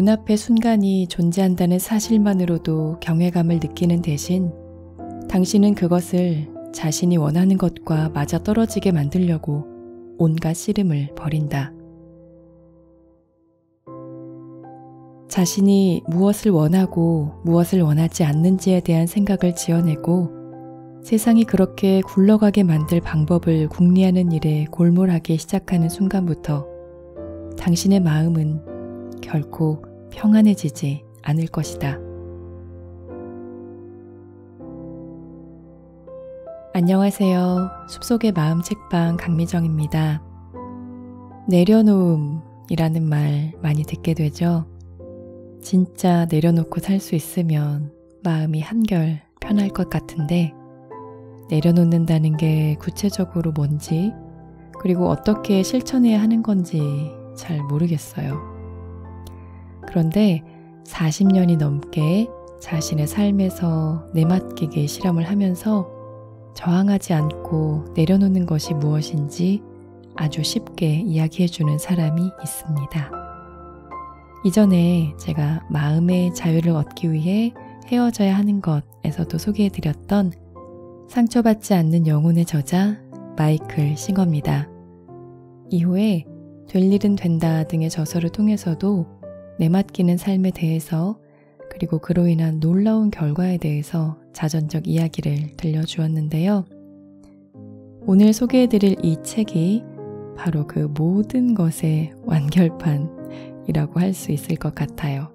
눈앞의 순간이 존재한다는 사실만으로도 경외감을 느끼는 대신 당신은 그것을 자신이 원하는 것과 맞아떨어지게 만들려고 온갖 씨름을 벌인다. 자신이 무엇을 원하고 무엇을 원하지 않는지에 대한 생각을 지어내고 세상이 그렇게 굴러가게 만들 방법을 궁리하는 일에 골몰하기 시작하는 순간부터 당신의 마음은 결코 평안해지지 않을 것이다. 안녕하세요. 숲속의 마음 책방 강미정입니다. 내려놓음이라는 말 많이 듣게 되죠? 진짜 내려놓고 살 수 있으면 마음이 한결 편할 것 같은데 내려놓는다는 게 구체적으로 뭔지 그리고 어떻게 실천해야 하는 건지 잘 모르겠어요. 그런데 40년이 넘게 자신의 삶에서 내맡기게 실험을 하면서 저항하지 않고 내려놓는 것이 무엇인지 아주 쉽게 이야기해주는 사람이 있습니다. 이전에 제가 마음의 자유를 얻기 위해 헤어져야 하는 것에서도 소개해드렸던 상처받지 않는 영혼의 저자 마이클 싱어입니다. 이후에 될 일은 된다 등의 저서를 통해서도 내맡기는 삶에 대해서 그리고 그로 인한 놀라운 결과에 대해서 자전적 이야기를 들려주었는데요. 오늘 소개해드릴 이 책이 바로 그 모든 것의 완결판이라고 할 수 있을 것 같아요.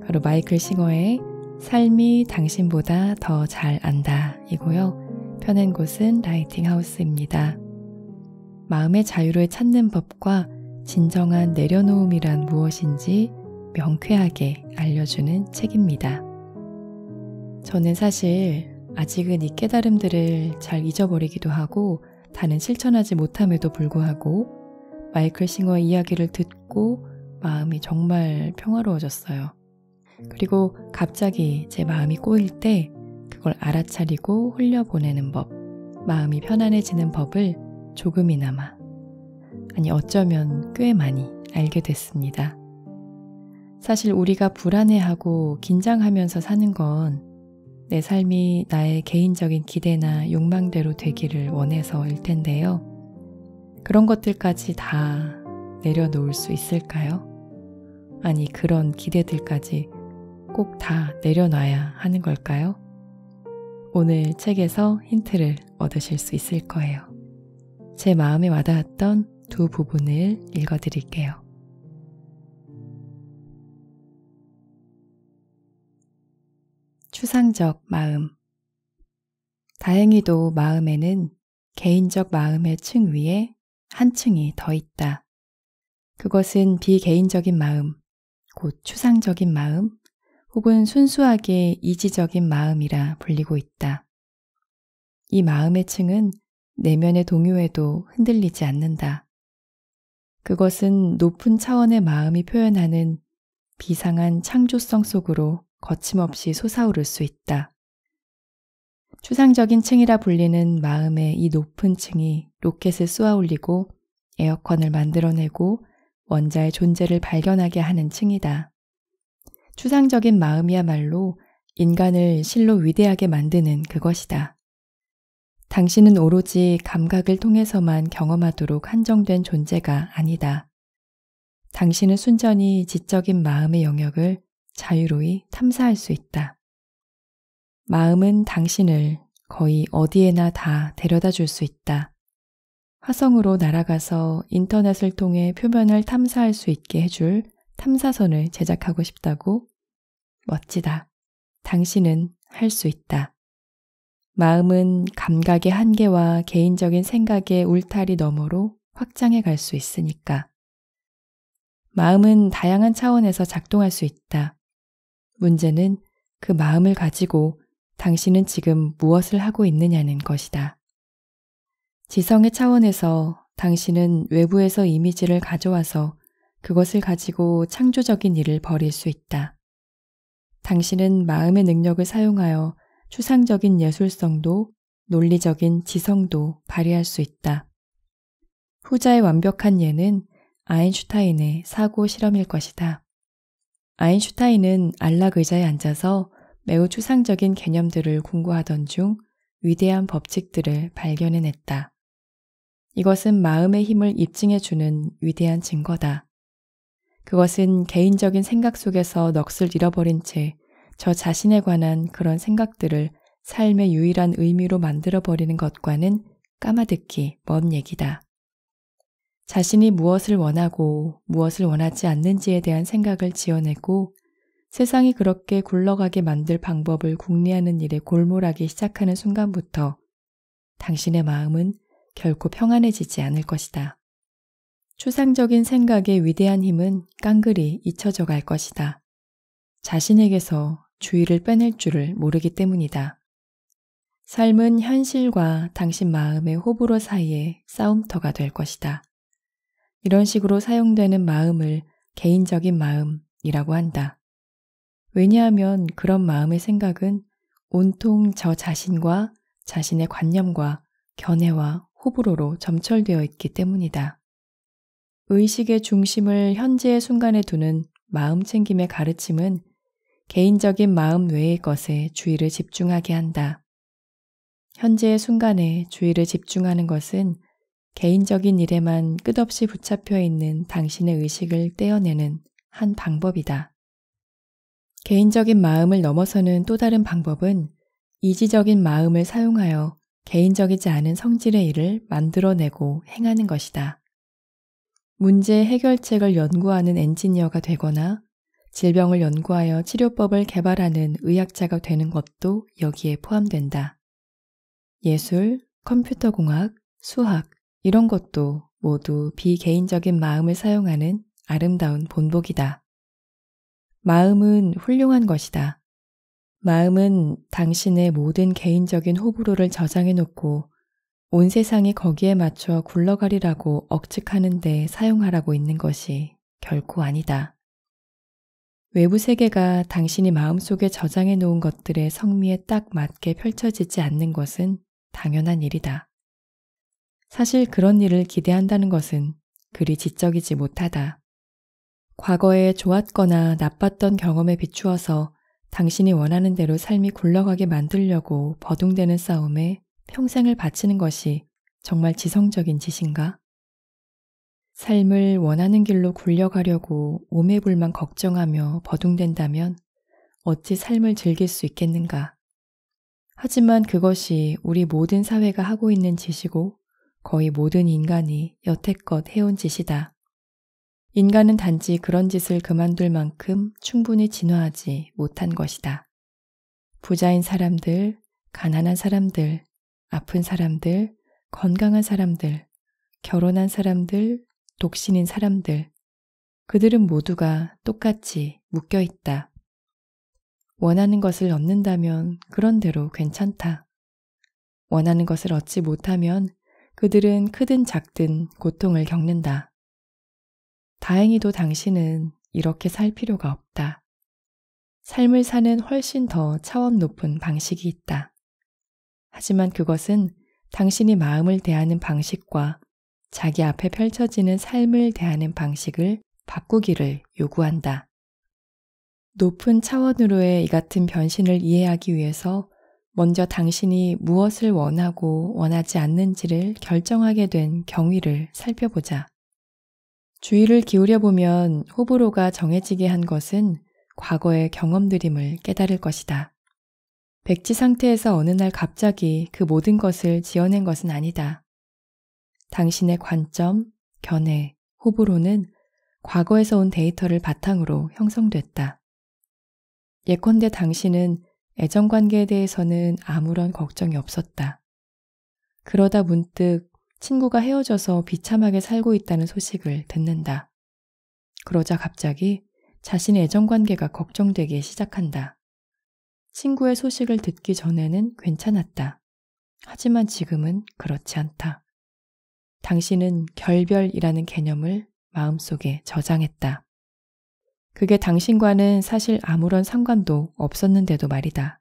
바로 마이클 싱어의 삶이 당신보다 더 잘 안다 이고요. 펴낸 곳은 라이팅하우스입니다. 마음의 자유를 찾는 법과 진정한 내려놓음이란 무엇인지 명쾌하게 알려주는 책입니다. 저는 사실 아직은 이 깨달음들을 잘 잊어버리기도 하고 다는 실천하지 못함에도 불구하고 마이클 싱어의 이야기를 듣고 마음이 정말 평화로워졌어요. 그리고 갑자기 제 마음이 꼬일 때 그걸 알아차리고 흘려보내는 법, 마음이 편안해지는 법을 조금이나마, 아니 어쩌면 꽤 많이 알게 됐습니다. 사실 우리가 불안해하고 긴장하면서 사는 건 내 삶이 나의 개인적인 기대나 욕망대로 되기를 원해서일 텐데요. 그런 것들까지 다 내려놓을 수 있을까요? 아니 그런 기대들까지 꼭 다 내려놔야 하는 걸까요? 오늘 책에서 힌트를 얻으실 수 있을 거예요. 제 마음에 와닿았던 두 부분을 읽어드릴게요. 추상적 마음. 다행히도 마음에는 개인적 마음의 층 위에 한 층이 더 있다. 그것은 비개인적인 마음, 곧 추상적인 마음, 혹은 순수하게 이지적인 마음이라 불리고 있다. 이 마음의 층은 내면의 동요에도 흔들리지 않는다. 그것은 높은 차원의 마음이 표현하는 비상한 창조성 속으로 거침없이 솟아오를 수 있다. 추상적인 층이라 불리는 마음의 이 높은 층이 로켓을 쏘아올리고 에어컨을 만들어내고 원자의 존재를 발견하게 하는 층이다. 추상적인 마음이야말로 인간을 실로 위대하게 만드는 그것이다. 당신은 오로지 감각을 통해서만 경험하도록 한정된 존재가 아니다. 당신은 순전히 지적인 마음의 영역을 자유로이 탐사할 수 있다. 마음은 당신을 거의 어디에나 다 데려다 줄 수 있다. 화성으로 날아가서 인터넷을 통해 표면을 탐사할 수 있게 해줄 탐사선을 제작하고 싶다고? 멋지다. 당신은 할 수 있다. 마음은 감각의 한계와 개인적인 생각의 울타리 너머로 확장해 갈 수 있으니까. 마음은 다양한 차원에서 작동할 수 있다. 문제는 그 마음을 가지고 당신은 지금 무엇을 하고 있느냐는 것이다. 지성의 차원에서 당신은 외부에서 이미지를 가져와서 그것을 가지고 창조적인 일을 벌일 수 있다. 당신은 마음의 능력을 사용하여 추상적인 예술성도 논리적인 지성도 발휘할 수 있다. 후자의 완벽한 예는 아인슈타인의 사고 실험일 것이다. 아인슈타인은 안락 의자에 앉아서 매우 추상적인 개념들을 공부하던 중 위대한 법칙들을 발견해냈다. 이것은 마음의 힘을 입증해주는 위대한 증거다. 그것은 개인적인 생각 속에서 넋을 잃어버린 채 저 자신에 관한 그런 생각들을 삶의 유일한 의미로 만들어버리는 것과는 까마득히 먼 얘기다. 자신이 무엇을 원하고 무엇을 원하지 않는지에 대한 생각을 지어내고 세상이 그렇게 굴러가게 만들 방법을 궁리하는 일에 골몰하기 시작하는 순간부터 당신의 마음은 결코 평안해지지 않을 것이다. 추상적인 생각의 위대한 힘은 깡그리 잊혀져 갈 것이다. 자신에게서 주의를 빼낼 줄을 모르기 때문이다. 삶은 현실과 당신 마음의 호불호 사이의 싸움터가 될 것이다. 이런 식으로 사용되는 마음을 개인적인 마음이라고 한다. 왜냐하면 그런 마음의 생각은 온통 저 자신과 자신의 관념과 견해와 호불호로 점철되어 있기 때문이다. 의식의 중심을 현재의 순간에 두는 마음 챙김의 가르침은 개인적인 마음 외의 것에 주의를 집중하게 한다. 현재의 순간에 주의를 집중하는 것은 개인적인 일에만 끝없이 붙잡혀 있는 당신의 의식을 떼어내는 한 방법이다. 개인적인 마음을 넘어서는 또 다른 방법은 이지적인 마음을 사용하여 개인적이지 않은 성질의 일을 만들어내고 행하는 것이다. 문제 해결책을 연구하는 엔지니어가 되거나 질병을 연구하여 치료법을 개발하는 의학자가 되는 것도 여기에 포함된다. 예술, 컴퓨터공학, 수학 이런 것도 모두 비개인적인 마음을 사용하는 아름다운 본보기다. 마음은 훌륭한 것이다. 마음은 당신의 모든 개인적인 호불호를 저장해놓고 온 세상이 거기에 맞춰 굴러가리라고 억측하는 데 사용하라고 있는 것이 결코 아니다. 외부 세계가 당신이 마음속에 저장해 놓은 것들의 성미에 딱 맞게 펼쳐지지 않는 것은 당연한 일이다. 사실 그런 일을 기대한다는 것은 그리 지적이지 못하다. 과거에 좋았거나 나빴던 경험에 비추어서 당신이 원하는 대로 삶이 굴러가게 만들려고 버둥대는 싸움에 평생을 바치는 것이 정말 지성적인 짓인가? 삶을 원하는 길로 굴려가려고 오매불만 걱정하며 버둥댄다면 어찌 삶을 즐길 수 있겠는가? 하지만 그것이 우리 모든 사회가 하고 있는 짓이고 거의 모든 인간이 여태껏 해온 짓이다. 인간은 단지 그런 짓을 그만둘 만큼 충분히 진화하지 못한 것이다. 부자인 사람들, 가난한 사람들, 아픈 사람들, 건강한 사람들, 결혼한 사람들, 독신인 사람들, 그들은 모두가 똑같이 묶여 있다. 원하는 것을 얻는다면 그런 대로 괜찮다. 원하는 것을 얻지 못하면 그들은 크든 작든 고통을 겪는다. 다행히도 당신은 이렇게 살 필요가 없다. 삶을 사는 훨씬 더 차원 높은 방식이 있다. 하지만 그것은 당신이 마음을 대하는 방식과 자기 앞에 펼쳐지는 삶을 대하는 방식을 바꾸기를 요구한다. 높은 차원으로의 이 같은 변신을 이해하기 위해서 먼저 당신이 무엇을 원하고 원하지 않는지를 결정하게 된 경위를 살펴보자. 주의를 기울여보면 호불호가 정해지게 한 것은 과거의 경험들임을 깨달을 것이다. 백지 상태에서 어느 날 갑자기 그 모든 것을 지어낸 것은 아니다. 당신의 관점, 견해, 호불호는 과거에서 온 데이터를 바탕으로 형성됐다. 예컨대 당신은 애정관계에 대해서는 아무런 걱정이 없었다. 그러다 문득 친구가 헤어져서 비참하게 살고 있다는 소식을 듣는다. 그러자 갑자기 자신의 애정관계가 걱정되기 시작한다. 친구의 소식을 듣기 전에는 괜찮았다. 하지만 지금은 그렇지 않다. 당신은 결별이라는 개념을 마음속에 저장했다. 그게 당신과는 사실 아무런 상관도 없었는데도 말이다.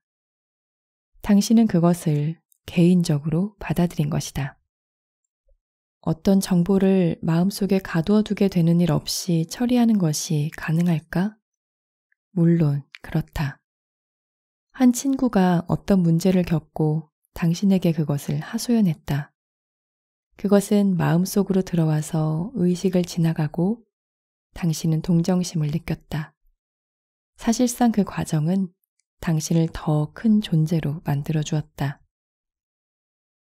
당신은 그것을 개인적으로 받아들인 것이다. 어떤 정보를 마음속에 가두어 두게 되는 일 없이 처리하는 것이 가능할까? 물론 그렇다. 한 친구가 어떤 문제를 겪고 당신에게 그것을 하소연했다. 그것은 마음속으로 들어와서 의식을 지나가고 당신은 동정심을 느꼈다. 사실상 그 과정은 당신을 더 큰 존재로 만들어 주었다.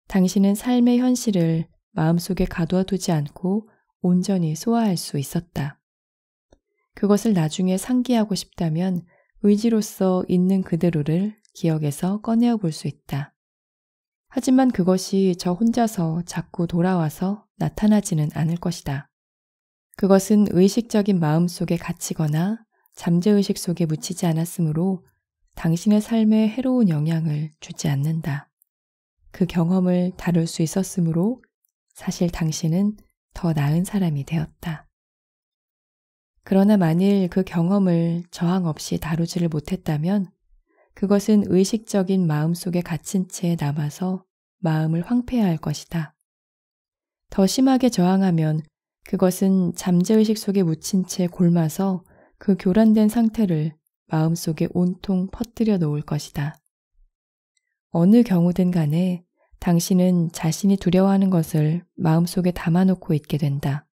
당신은 삶의 현실을 마음속에 가둬두지 않고 온전히 소화할 수 있었다. 그것을 나중에 상기하고 싶다면 의지로서 있는 그대로를 기억에서 꺼내어 볼 수 있다. 하지만 그것이 저 혼자서 자꾸 돌아와서 나타나지는 않을 것이다. 그것은 의식적인 마음 속에 갇히거나 잠재의식 속에 묻히지 않았으므로 당신의 삶에 해로운 영향을 주지 않는다. 그 경험을 다룰 수 있었으므로 사실 당신은 더 나은 사람이 되었다. 그러나 만일 그 경험을 저항 없이 다루지를 못했다면 그것은 의식적인 마음 속에 갇힌 채 남아서 마음을 황폐화할 것이다. 더 심하게 저항하면 그것은 잠재의식 속에 묻힌 채 골마서 그 교란된 상태를 마음속에 온통 퍼뜨려 놓을 것이다. 어느 경우든 간에 당신은 자신이 두려워하는 것을 마음속에 담아놓고 있게 된다.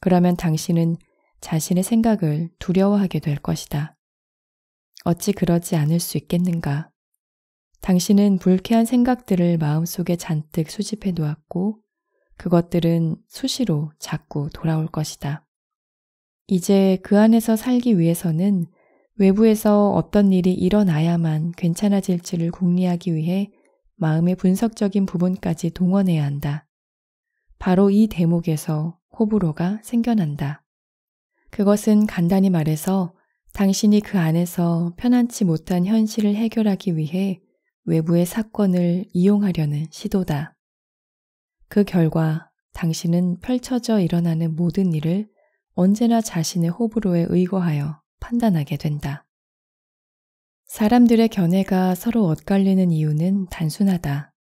그러면 당신은 자신의 생각을 두려워하게 될 것이다. 어찌 그러지 않을 수 있겠는가? 당신은 불쾌한 생각들을 마음속에 잔뜩 수집해 놓았고 그것들은 수시로 자꾸 돌아올 것이다. 이제 그 안에서 살기 위해서는 외부에서 어떤 일이 일어나야만 괜찮아질지를 궁리하기 위해 마음의 분석적인 부분까지 동원해야 한다. 바로 이 대목에서 호불호가 생겨난다. 그것은 간단히 말해서 당신이 그 안에서 편안치 못한 현실을 해결하기 위해 외부의 사건을 이용하려는 시도다. 그 결과 당신은 펼쳐져 일어나는 모든 일을 언제나 자신의 호불호에 의거하여 판단하게 된다. 사람들의 견해가 서로 엇갈리는 이유는 단순하다.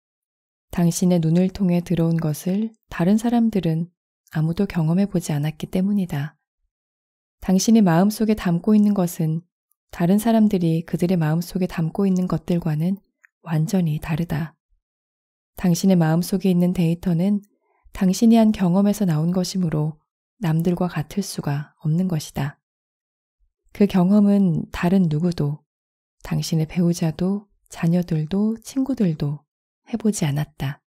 당신의 눈을 통해 들어온 것을 다른 사람들은 아무도 경험해보지 않았기 때문이다. 당신이 마음속에 담고 있는 것은 다른 사람들이 그들의 마음속에 담고 있는 것들과는 완전히 다르다. 당신의 마음속에 있는 데이터는 당신이 한 경험에서 나온 것이므로 남들과 같을 수가 없는 것이다. 그 경험은 다른 누구도, 당신의 배우자도, 자녀들도, 친구들도 해보지 않았다.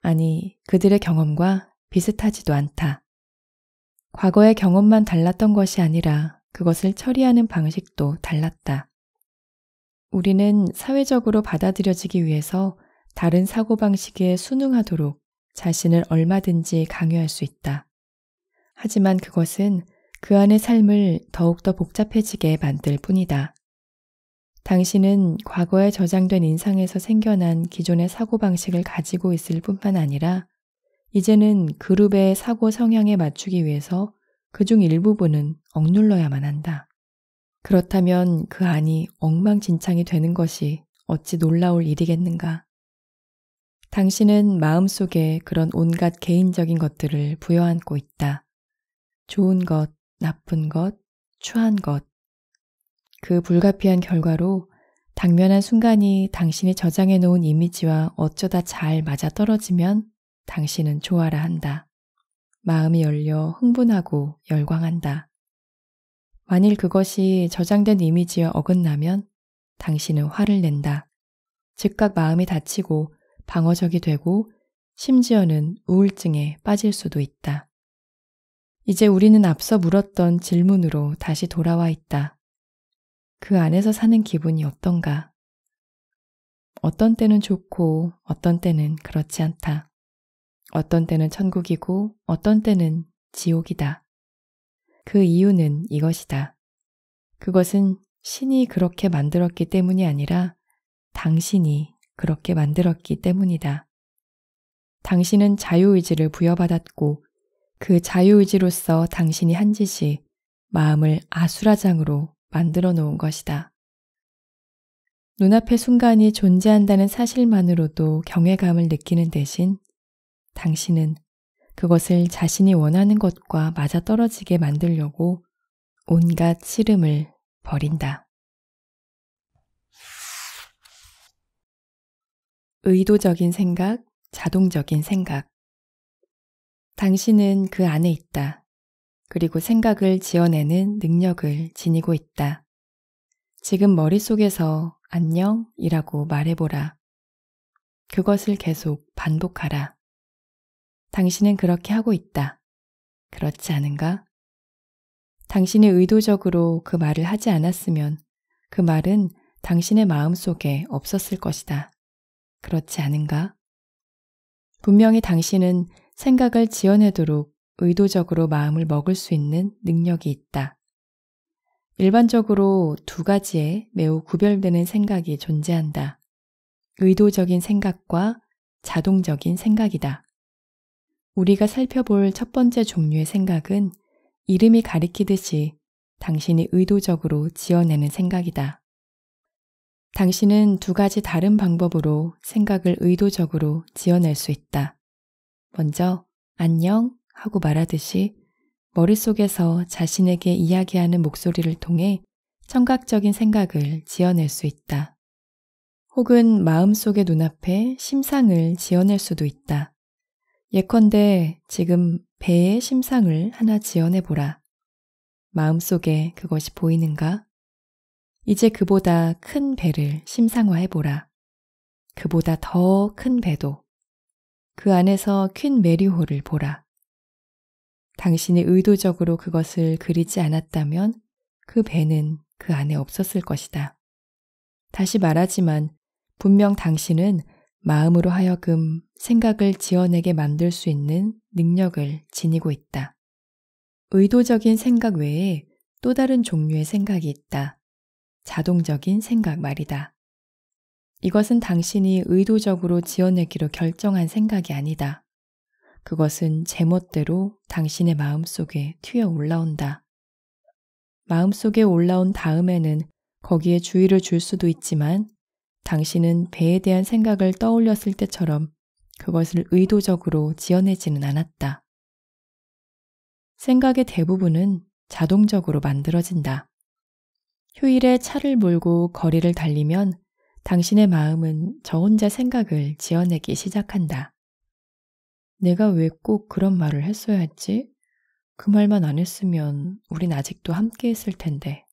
아니, 그들의 경험과 비슷하지도 않다. 과거의 경험만 달랐던 것이 아니라 그것을 처리하는 방식도 달랐다. 우리는 사회적으로 받아들여지기 위해서 다른 사고방식에 순응하도록 자신을 얼마든지 강요할 수 있다. 하지만 그것은 그 안의 삶을 더욱더 복잡해지게 만들 뿐이다. 당신은 과거에 저장된 인상에서 생겨난 기존의 사고방식을 가지고 있을 뿐만 아니라 이제는 그룹의 사고 성향에 맞추기 위해서 그중 일부분은 억눌러야만 한다. 그렇다면 그 안이 엉망진창이 되는 것이 어찌 놀라울 일이겠는가. 당신은 마음속에 그런 온갖 개인적인 것들을 부여안고 있다. 좋은 것, 나쁜 것, 추한 것. 그 불가피한 결과로 당면한 순간이 당신이 저장해 놓은 이미지와 어쩌다 잘 맞아떨어지면 당신은 좋아라 한다. 마음이 열려 흥분하고 열광한다. 만일 그것이 저장된 이미지와 어긋나면 당신은 화를 낸다. 즉각 마음이 다치고 방어적이 되고 심지어는 우울증에 빠질 수도 있다. 이제 우리는 앞서 물었던 질문으로 다시 돌아와 있다. 그 안에서 사는 기분이 어떤가? 어떤 때는 좋고 어떤 때는 그렇지 않다. 어떤 때는 천국이고 어떤 때는 지옥이다. 그 이유는 이것이다. 그것은 신이 그렇게 만들었기 때문이 아니라 당신이 그렇게 만들었기 때문이다. 당신은 자유의지를 부여받았고 그 자유의지로서 당신이 한 짓이 마음을 아수라장으로 만들어 놓은 것이다. 눈앞의 순간이 존재한다는 사실만으로도 경외감을 느끼는 대신 당신은 그것을 자신이 원하는 것과 맞아떨어지게 만들려고 온갖 씨름을 버린다. 의도적인 생각, 자동적인 생각. 당신은 그 안에 있다. 그리고 생각을 지어내는 능력을 지니고 있다. 지금 머릿속에서 안녕이라고 말해보라. 그것을 계속 반복하라. 당신은 그렇게 하고 있다. 그렇지 않은가? 당신이 의도적으로 그 말을 하지 않았으면 그 말은 당신의 마음속에 없었을 것이다. 그렇지 않은가? 분명히 당신은 생각을 지어내도록 의도적으로 마음을 먹을 수 있는 능력이 있다. 일반적으로 두 가지의 매우 구별되는 생각이 존재한다. 의도적인 생각과 자동적인 생각이다. 우리가 살펴볼 첫 번째 종류의 생각은 이름이 가리키듯이 당신이 의도적으로 지어내는 생각이다. 당신은 두 가지 다른 방법으로 생각을 의도적으로 지어낼 수 있다. 먼저 안녕 하고 말하듯이 머릿속에서 자신에게 이야기하는 목소리를 통해 청각적인 생각을 지어낼 수 있다. 혹은 마음속의 눈앞에 심상을 지어낼 수도 있다. 예컨대 지금 배의 심상을 하나 지어내보라. 마음속에 그것이 보이는가? 이제 그보다 큰 배를 심상화해보라. 그보다 더 큰 배도. 그 안에서 퀸 메리호를 보라. 당신이 의도적으로 그것을 그리지 않았다면 그 배는 그 안에 없었을 것이다. 다시 말하지만 분명 당신은 마음으로 하여금 생각을 지어내게 만들 수 있는 능력을 지니고 있다. 의도적인 생각 외에 또 다른 종류의 생각이 있다. 자동적인 생각 말이다. 이것은 당신이 의도적으로 지어내기로 결정한 생각이 아니다. 그것은 제멋대로 당신의 마음속에 튀어 올라온다. 마음속에 올라온 다음에는 거기에 주의를 줄 수도 있지만 당신은 배에 대한 생각을 떠올렸을 때처럼 그것을 의도적으로 지어내지는 않았다. 생각의 대부분은 자동적으로 만들어진다. 휴일에 차를 몰고 거리를 달리면 당신의 마음은 저 혼자 생각을 지어내기 시작한다. 내가 왜 꼭 그런 말을 했어야 했지? 그 말만 안 했으면 우린 아직도 함께 했을 텐데.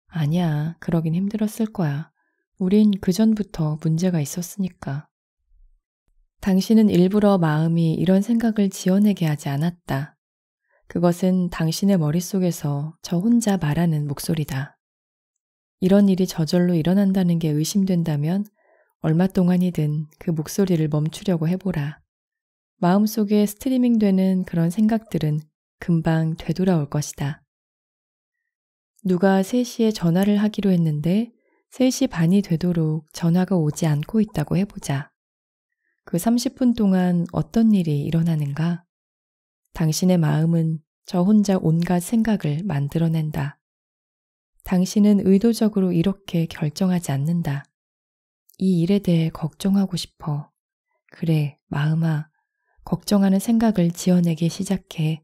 아니야, 그러긴 힘들었을 거야. 우린 그전부터 문제가 있었으니까. 당신은 일부러 마음이 이런 생각을 지어내게 하지 않았다. 그것은 당신의 머릿속에서 저 혼자 말하는 목소리다. 이런 일이 저절로 일어난다는 게 의심된다면 얼마 동안이든 그 목소리를 멈추려고 해보라. 마음속에 스트리밍 되는 그런 생각들은 금방 되돌아올 것이다. 누가 3시에 전화를 하기로 했는데 3시 반이 되도록 전화가 오지 않고 있다고 해보자. 그 30분 동안 어떤 일이 일어나는가? 당신의 마음은 저 혼자 온갖 생각을 만들어낸다. 당신은 의도적으로 이렇게 결정하지 않는다. 이 일에 대해 걱정하고 싶어. 그래, 마음아. 걱정하는 생각을 지어내기 시작해.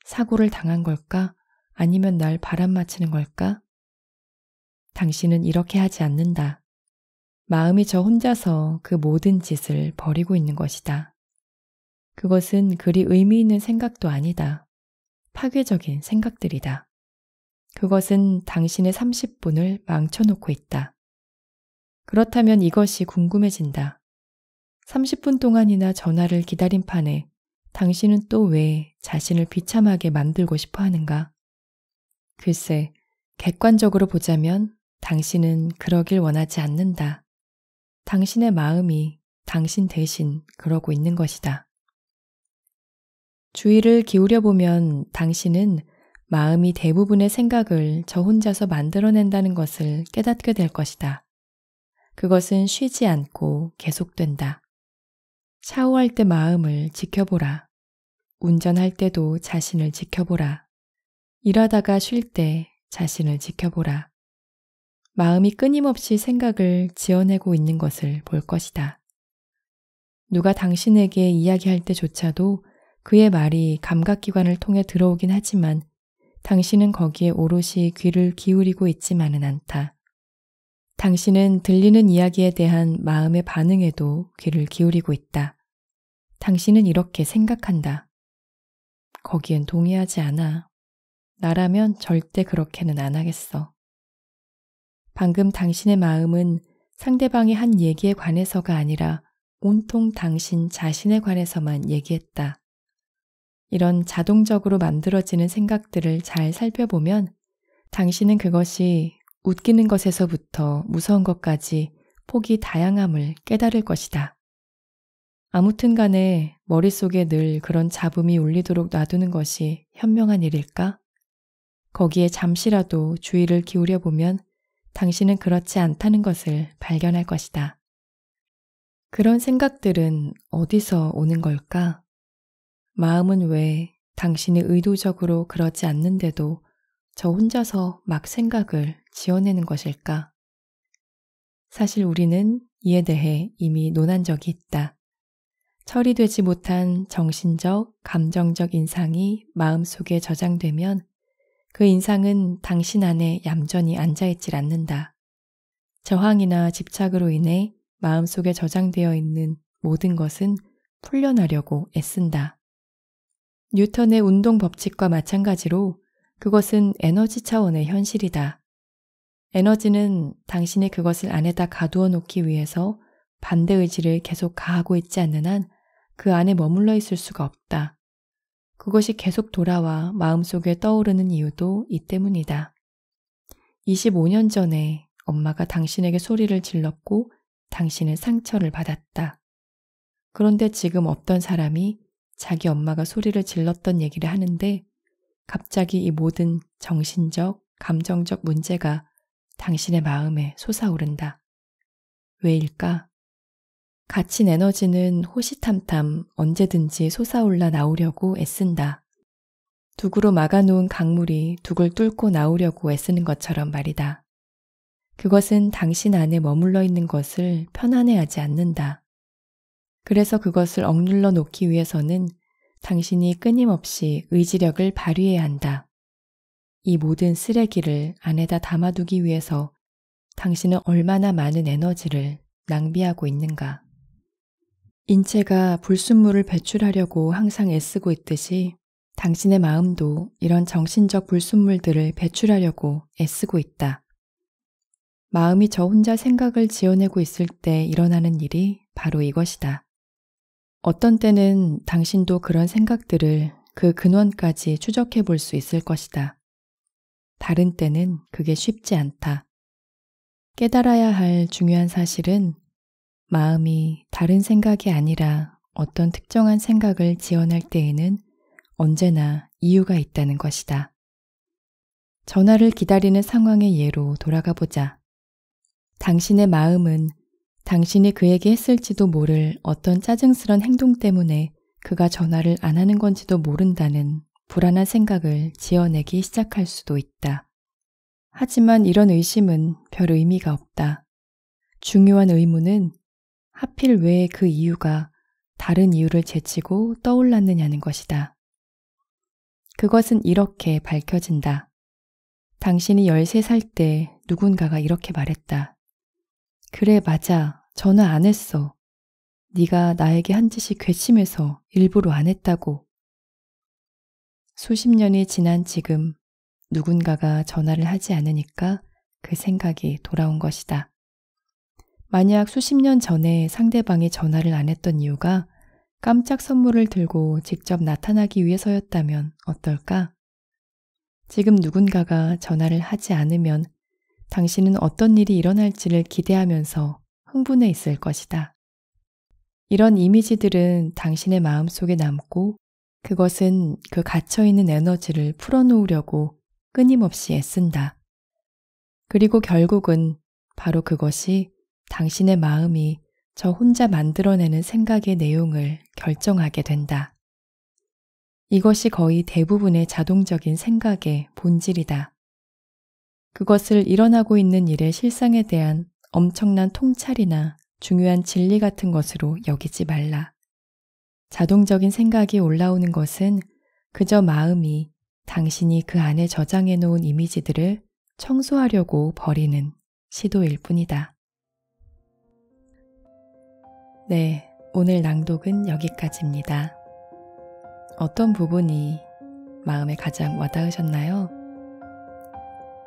사고를 당한 걸까? 아니면 날 바람맞히는 걸까? 당신은 이렇게 하지 않는다. 마음이 저 혼자서 그 모든 짓을 벌이고 있는 것이다. 그것은 그리 의미 있는 생각도 아니다. 파괴적인 생각들이다. 그것은 당신의 30분을 망쳐놓고 있다. 그렇다면 이것이 궁금해진다. 30분 동안이나 전화를 기다린 판에 당신은 또 왜 자신을 비참하게 만들고 싶어 하는가? 글쎄, 객관적으로 보자면 당신은 그러길 원하지 않는다. 당신의 마음이 당신 대신 그러고 있는 것이다. 주의를 기울여보면 당신은 마음이 대부분의 생각을 저 혼자서 만들어낸다는 것을 깨닫게 될 것이다. 그것은 쉬지 않고 계속된다. 샤워할 때 마음을 지켜보라. 운전할 때도 자신을 지켜보라. 일하다가 쉴 때 자신을 지켜보라. 마음이 끊임없이 생각을 지어내고 있는 것을 볼 것이다. 누가 당신에게 이야기할 때조차도 그의 말이 감각기관을 통해 들어오긴 하지만 당신은 거기에 오롯이 귀를 기울이고 있지만은 않다. 당신은 들리는 이야기에 대한 마음의 반응에도 귀를 기울이고 있다. 당신은 이렇게 생각한다. 거기엔 동의하지 않아. 나라면 절대 그렇게는 안 하겠어. 방금 당신의 마음은 상대방이 한 얘기에 관해서가 아니라 온통 당신 자신에 관해서만 얘기했다. 이런 자동적으로 만들어지는 생각들을 잘 살펴보면 당신은 그것이 웃기는 것에서부터 무서운 것까지 폭이 다양함을 깨달을 것이다. 아무튼 간에 머릿속에 늘 그런 잡음이 울리도록 놔두는 것이 현명한 일일까? 거기에 잠시라도 주의를 기울여 보면 당신은 그렇지 않다는 것을 발견할 것이다. 그런 생각들은 어디서 오는 걸까? 마음은 왜 당신이 의도적으로 그러지 않는데도 저 혼자서 막 생각을 지어내는 것일까? 사실 우리는 이에 대해 이미 논한 적이 있다. 처리되지 못한 정신적, 감정적 인상이 마음속에 저장되면 그 인상은 당신 안에 얌전히 앉아있질 않는다. 저항이나 집착으로 인해 마음속에 저장되어 있는 모든 것은 풀려나려고 애쓴다. 뉴턴의 운동 법칙과 마찬가지로 그것은 에너지 차원의 현실이다. 에너지는 당신이 그것을 안에다 가두어 놓기 위해서 반대 의지를 계속 가하고 있지 않는 한 그 안에 머물러 있을 수가 없다. 그것이 계속 돌아와 마음속에 떠오르는 이유도 이 때문이다. 25년 전에 엄마가 당신에게 소리를 질렀고 당신은 상처를 받았다. 그런데 지금 어떤 사람이 자기 엄마가 소리를 질렀던 얘기를 하는데 갑자기 이 모든 정신적, 감정적 문제가 당신의 마음에 솟아오른다. 왜일까? 갇힌 에너지는 호시탐탐 언제든지 솟아올라 나오려고 애쓴다. 둑으로 막아놓은 강물이 둑을 뚫고 나오려고 애쓰는 것처럼 말이다. 그것은 당신 안에 머물러 있는 것을 편안해하지 않는다. 그래서 그것을 억눌러 놓기 위해서는 당신이 끊임없이 의지력을 발휘해야 한다. 이 모든 쓰레기를 안에다 담아두기 위해서 당신은 얼마나 많은 에너지를 낭비하고 있는가. 인체가 불순물을 배출하려고 항상 애쓰고 있듯이 당신의 마음도 이런 정신적 불순물들을 배출하려고 애쓰고 있다. 마음이 저 혼자 생각을 지어내고 있을 때 일어나는 일이 바로 이것이다. 어떤 때는 당신도 그런 생각들을 그 근원까지 추적해 볼 수 있을 것이다. 다른 때는 그게 쉽지 않다. 깨달아야 할 중요한 사실은 마음이 다른 생각이 아니라 어떤 특정한 생각을 지어낼 때에는 언제나 이유가 있다는 것이다. 전화를 기다리는 상황의 예로 돌아가 보자. 당신의 마음은 당신이 그에게 했을지도 모를 어떤 짜증스런 행동 때문에 그가 전화를 안 하는 건지도 모른다는 불안한 생각을 지어내기 시작할 수도 있다. 하지만 이런 의심은 별 의미가 없다. 중요한 의문은 하필 왜 그 이유가 다른 이유를 제치고 떠올랐느냐는 것이다. 그것은 이렇게 밝혀진다. 당신이 13살 때 누군가가 이렇게 말했다. 그래, 맞아. 전화 안 했어. 네가 나에게 한 짓이 괘씸해서 일부러 안 했다고. 수십 년이 지난 지금 누군가가 전화를 하지 않으니까 그 생각이 돌아온 것이다. 만약 수십 년 전에 상대방이 전화를 안 했던 이유가 깜짝 선물을 들고 직접 나타나기 위해서였다면 어떨까? 지금 누군가가 전화를 하지 않으면 당신은 어떤 일이 일어날지를 기대하면서 흥분해 있을 것이다. 이런 이미지들은 당신의 마음속에 남고 그것은 그 갇혀있는 에너지를 풀어놓으려고 끊임없이 애쓴다. 그리고 결국은 바로 그것이 당신의 마음이 저 혼자 만들어내는 생각의 내용을 결정하게 된다. 이것이 거의 대부분의 자동적인 생각의 본질이다. 그것을 일어나고 있는 일의 실상에 대한 엄청난 통찰이나 중요한 진리 같은 것으로 여기지 말라. 자동적인 생각이 올라오는 것은 그저 마음이 당신이 그 안에 저장해 놓은 이미지들을 청소하려고 버리는 시도일 뿐이다. 네, 오늘 낭독은 여기까지입니다. 어떤 부분이 마음에 가장 와닿으셨나요?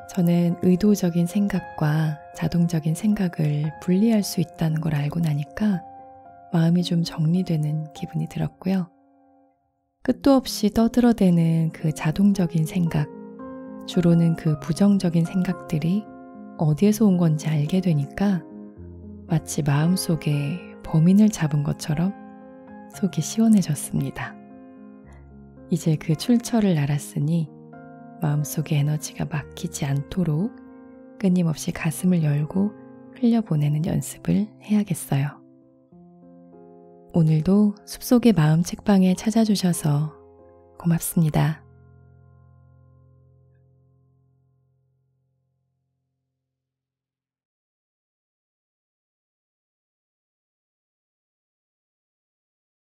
저는 의도적인 생각과 자동적인 생각을 분리할 수 있다는 걸 알고 나니까 마음이 좀 정리되는 기분이 들었고요. 끝도 없이 떠들어대는 그 자동적인 생각, 주로는 그 부정적인 생각들이 어디에서 온 건지 알게 되니까 마치 마음속에 범인을 잡은 것처럼 속이 시원해졌습니다. 이제 그 출처를 알았으니 마음속의 에너지가 막히지 않도록 끊임없이 가슴을 열고 흘려보내는 연습을 해야겠어요. 오늘도 숲속의 마음 책방에 찾아주셔서 고맙습니다.